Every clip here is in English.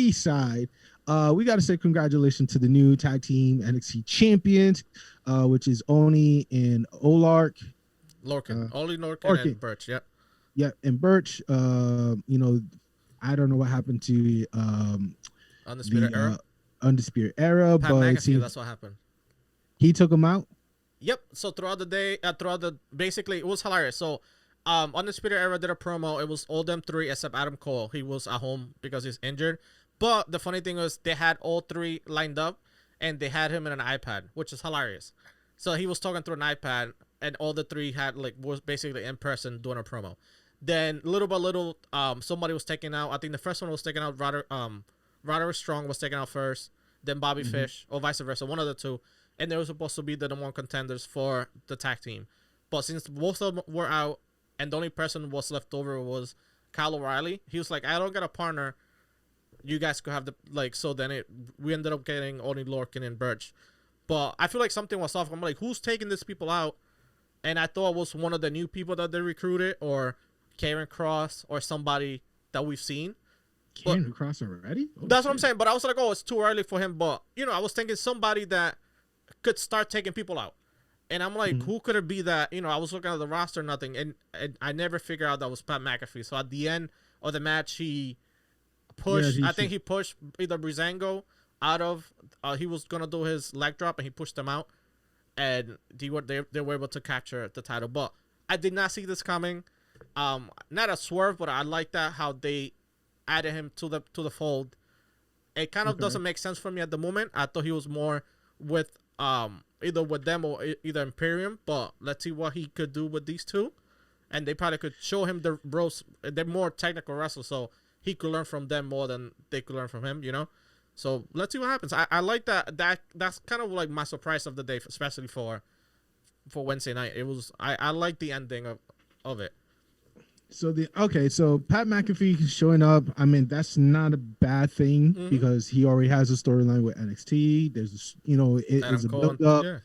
NXT side, we got to say congratulations to the new tag team NXT champions, which is Oni and Olark. Lorcan. Oli Lorcan and Birch, yeah. Yeah, and Birch, you know, I don't know what happened to Undisputed Era. Undisputed Era, Pat but McAfee, that's what happened. He took him out? Yep. So throughout the day, basically, it was hilarious. So Undisputed Era did a promo. It was all them three except Adam Cole. He was at home because he's injured. But the funny thing was they had all three lined up and they had him in an iPad, which is hilarious. So he was talking through an iPad and all the three was basically in person doing a promo. Then little by little, somebody was taken out. I think the first one was taken out. Roderick Strong was taken out first. Then Bobby Fish, or vice versa, one of the two. And they were supposed to be the number one contenders for the tag team. But since most of them were out and the only person was left over was Kyle O'Reilly, he was like, I don't get a partner. You guys could have so then we ended up getting only Lorcan and Birch. But I feel like something was off. I'm like, who's taking these people out? And I thought it was one of the new people that they recruited, or Karen Cross, or somebody that we've seen. Karen Cross already? That's what I'm saying. But I was like, oh, it's too early for him. But, you know, I was thinking somebody that could start taking people out. And I'm like, who could it be that, you know, I was looking at the roster, nothing. And I never figured out that was Pat McAfee. So at the end of the match, he pushed, I think he pushed either Breezango out of, he was going to do his leg drop and he pushed them out. And they were able to capture the title. But I did not see this coming. Not a swerve, but I like that how they added him to the fold. It kind of doesn't make sense for me at the moment. I thought he was more with either with them or either Imperium, but let's see what he could do with these two. And they probably could show him the ropes. They're more technical wrestlers, so he could learn from them more than they could learn from him, you know? So let's see what happens. I like that. That's kind of like my surprise of the day, especially for Wednesday night. It was I like the ending of it. So Pat McAfee showing up, I mean, that's not a bad thing because he already has a storyline with NXT. There's it's a build up. Yeah.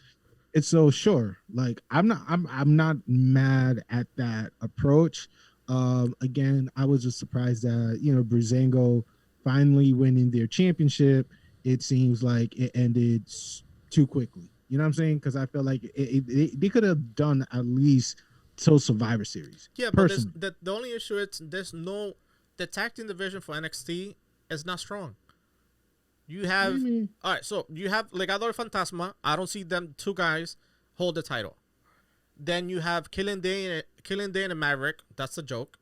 It's so sure. Like I'm not mad at that approach. Again, I was just surprised that Breezango finally winning their championship. It seems like it ended too quickly. You know what I'm saying? Because I feel like they could have done at least till Survivor Series. Yeah, but the only issue is the tag team division for NXT is not strong. You have all right, so you have Legado del Fantasma. I don't see them two guys hold the title. Then you have Killing Day and Maverick. That's a joke.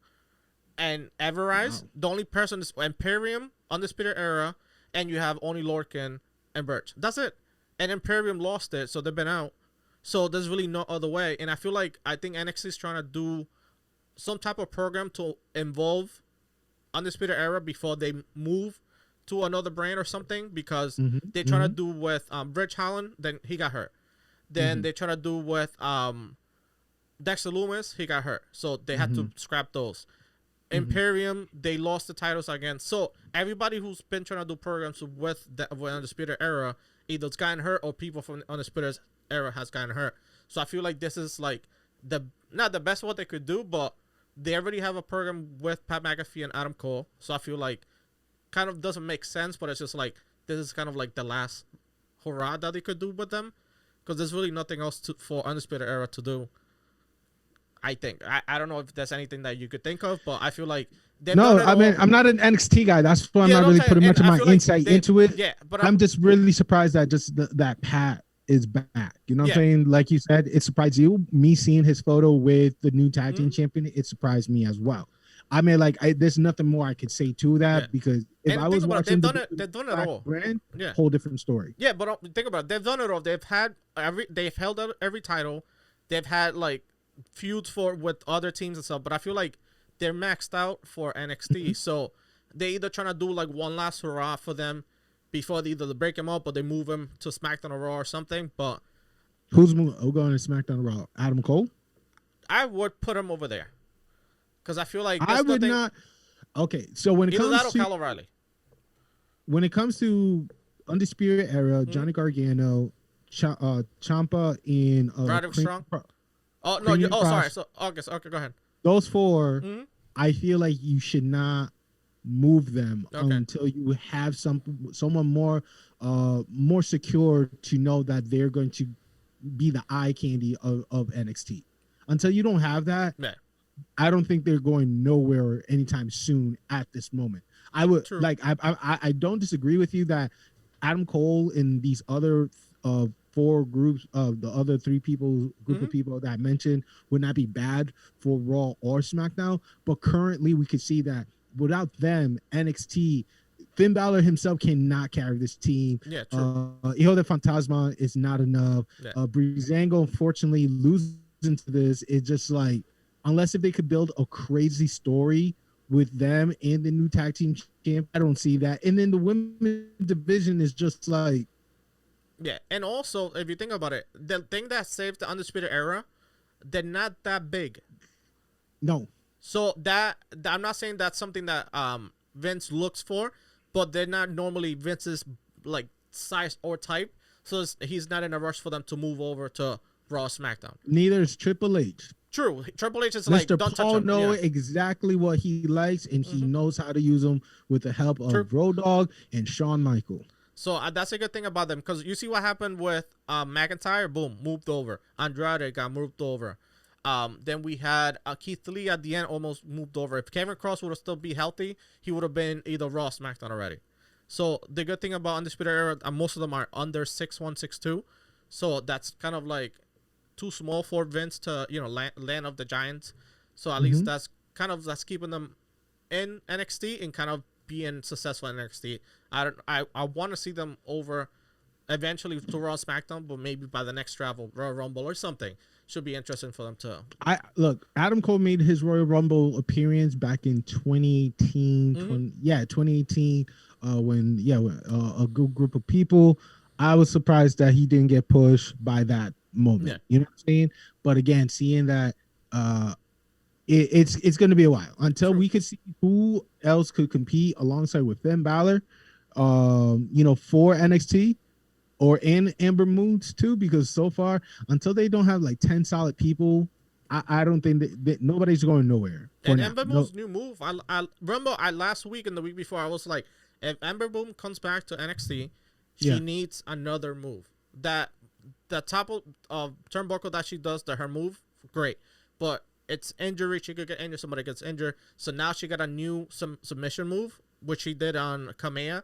And Everrise, the only person is Imperium, Undisputed Era, and you have only Lorcan and Birch. That's it. And Imperium lost it, so they've been out. So there's really no other way. And I think NXT is trying to do some type of program to involve Undisputed Era before they move to another brand or something, because they try to do with Rich Holland, then he got hurt. Then they try to do with Dexter Loomis, he got hurt. So they had to scrap those. Imperium, they lost the titles again. So everybody who's been trying to do programs with Undisputed Era either's gotten hurt or people from Undisputed Era has gotten hurt. So I feel like this is like not the best what they could do, but they already have a program with Pat McAfee and Adam Cole. So I feel like kind of doesn't make sense, but it's just like this is kind of like the last hurrah that they could do with them, because there's really nothing else for Undisputed Era to do. I think I don't know if there's anything that you could think of, but I feel like I'm not an NXT guy. That's why I'm not really putting much of my insight into it. Yeah, but I'm just really surprised that that Pat is back. You know what I'm saying? Like you said, it surprised you. Me seeing his photo with the new tag team champion, it surprised me as well. I mean, like, there's nothing more I could say to that because if I was watching, they've done it all. Brand, whole different story. Yeah, but think about it. They've done it all. They've held out every title. They've had like feuds with other teams and stuff, but I feel like they're maxed out for NXT. So they either trying to do like one last hurrah for them before they either break him up or they move him to SmackDown or Raw or something. But who's going to SmackDown or Raw? Adam Cole? I would put him over there because I feel like I would not. Okay, so when it comes to Kyle O'Reilly, when it comes to Undisputed Era, Johnny Gargano, Ciampa, and Roderick Strong. Oh no! Sorry. So okay, go ahead. Those four, I feel like you should not move them until you have someone more secure to know that they're going to be the eye candy of NXT. Until you don't have that, I don't think they're going nowhere anytime soon at this moment. I would I don't disagree with you that Adam Cole and these other 4 groups of the other 3 people group of people that I mentioned would not be bad for Raw or SmackDown, but currently we could see that without them, NXT, Finn Balor himself cannot carry this team. Yeah, true. Hijo de Fantasma is not enough. Breezango, unfortunately, losing to this. It's just like, unless if they could build a crazy story with them and the new tag team champ, I don't see that. And then the women's division is just like, yeah. And also, if you think about it, the thing that saved the Undisputed Era, they're not that big. No. So that I'm not saying that's something that Vince looks for, but they're not normally Vince's like size or type. So he's not in a rush for them to move over to Raw, SmackDown. Neither is Triple H. True. Triple H is Mr. like, don't Paul touch him. knows exactly what he likes, and he knows how to use them with the help of Road Dogg and Shawn Michaels. So that's a good thing about them, because you see what happened with McIntyre. Boom, moved over. Andrade got moved over. Then we had Keith Lee at the end, almost moved over. If Kevin Cross would have still be healthy, he would have been either Raw, SmackDown already. So the good thing about Undisputed Era, most of them are under 6'1", 6'2". So that's kind of like too small for Vince to, land of the Giants. So at least that's keeping them in NXT and kind of being successful in NXT. I want to see them over eventually to Raw, SmackDown, but maybe by the next travel, Royal Rumble or something. Should be interesting for them to. Adam Cole made his Royal Rumble appearance back in 2018. 2018. When a good group of people. I was surprised that he didn't get pushed by that moment. Yeah. You know what I'm saying? But again, seeing that it's going to be a while until we could see who else could compete alongside with Finn Balor, for NXT. Or in Ember Moon's too, because so far, until they don't have like 10 solid people, I don't think that nobody's going nowhere. And Ember Moon's new move, I remember last week and the week before, I was like, if Ember Moon comes back to NXT, she needs another move. That the top of turnbuckle that she does, her move, great. But it's injury. She could get injured. Somebody gets injured. So now she got a new submission move, which she did on Kamea,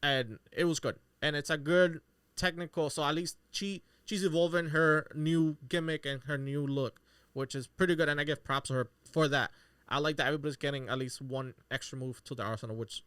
and it was good. And it's a good technical, so at least she's evolving her new gimmick and her new look, which is pretty good, and I give props to her for that. I like that everybody's getting at least one extra move to the arsenal, which